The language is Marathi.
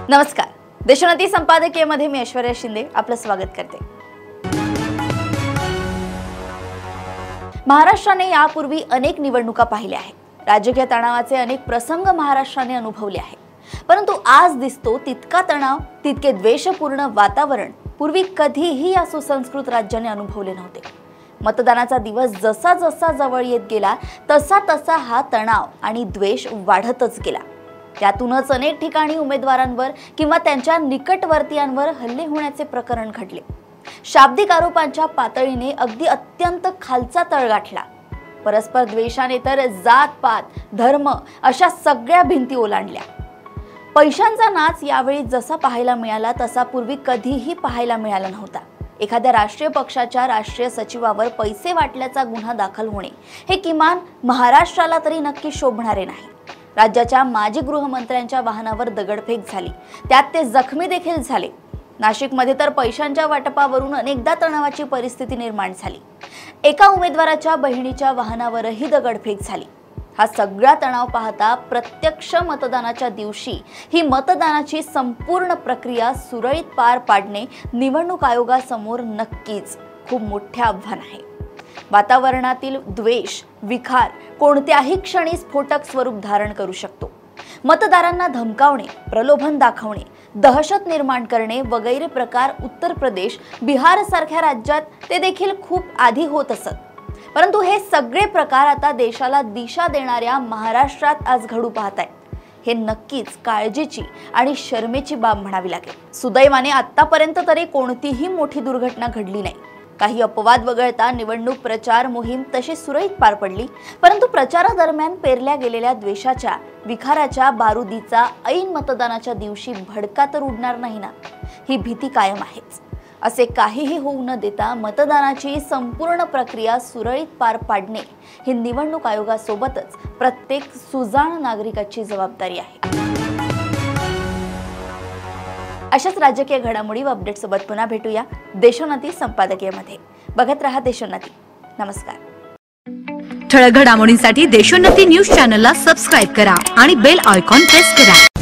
नमस्कार. देशोन्नती संपादकीयमध्ये मी ऐश्वर्या शिंदे आपलं स्वागत करते. महाराष्ट्राने यापूर्वी अनेक निवडणुका पाहिल्या आहेत. राजकीय तणावाचे अनेक प्रसंग महाराष्ट्राने अनुभवले आहेत. परंतु आज दिसतो तितका तणाव, तितके द्वेषपूर्ण वातावरण पूर्वी कधीही या सुसंस्कृत राज्याने अनुभवले नव्हते. मतदानाचा दिवस जसा जसा जवळ येत गेला तसा तसा हा तणाव आणि द्वेष वाढतच गेला. त्यातूनच अनेक ठिकाणी उमेदवारांवर किंवा त्यांच्या निकटवर्तीयांवर हल्ले होण्याचे प्रकरण घडले. शाब्दिक आरोपांच्या पातळीने अगदी अत्यंत खालचा तळ गाठला. परस्पर द्वेषाने तर जात पात, धर्म अशा सगळ्या भिंती ओलांडल्या. पैशांचा नाच यावेळी जसा पाहायला मिळाला तसा पूर्वी कधीही पाहायला मिळाला नव्हता. एखाद्या राष्ट्रीय पक्षाच्या राष्ट्रीय सचिवावर पैसे वाटल्याचा गुन्हा दाखल होणे हे किमान महाराष्ट्राला तरी नक्की शोभणारे नाही. राज्याच्या माजी गृहमंत्र्यांच्या वाहनावर दगडफेक झाली, त्यात ते जखमी देखील झाले. नाशिकमध्ये तर पैशांच्या वाटपावरून अनेकदा तणावाची परिस्थिती निर्माण झाली. एका उमेदवाराच्या बहिणीच्या वाहनावरही दगडफेक झाली. हा सगळा तणाव पाहता प्रत्यक्ष मतदानाच्या दिवशी ही मतदानाची संपूर्ण प्रक्रिया सुरळीत पार पाडणे निवडणूक आयोगासमोर नक्कीच खूप मोठे आव्हान आहे. वातावरणातील द्वेष, विखार कोणत्याही क्षणी स्फोटक स्वरूप धारण करू शकतो. मतदारांना धमकावणे, प्रलोभन दाखवणे, दहशत निर्माण करणे वगैरे प्रकार उत्तर प्रदेश, बिहार सारख्या राज्यात ते देखील खूप आधी होत असत. परंतु हे सगळे प्रकार आता देशाला दिशा देणाऱ्या महाराष्ट्रात आज घडू पाहत आहेत. हे नक्कीच काळजीची आणि शर्मेची बाब म्हणावी लागेल. सुदैवाने आतापर्यंत तरी कोणतीही मोठी दुर्घटना घडली नाही. काही अपवाद वगळता निवडणूक प्रचार मोहीम तशी सुरळीत पार पडली. परंतु प्रचारादरम्यान पेरल्या गेलेल्या द्वेषाच्या, विखाराच्या बारुदीचा ऐन मतदानाच्या दिवशी भडका तर उडणार नाही ना, ही भीती कायम आहेच. असे काहीही होऊ न देता मतदानाची संपूर्ण प्रक्रिया सुरळीत पार पाडणे ही निवडणूक आयोगासोबतच प्रत्येक सुजाण नागरिकाची जबाबदारी आहे. अशाच राजकीय घडामोडी व अपडेट सोबत पुन्हा भेटूया देशोन्नती संपादकीयमध्ये. बघत रहा देशोन्नती. नमस्कार. ठळक घडामोडींसाठी देशोन्नती न्यूज चॅनलला सबस्क्राइब करा आणि बेल आयकॉन प्रेस करा.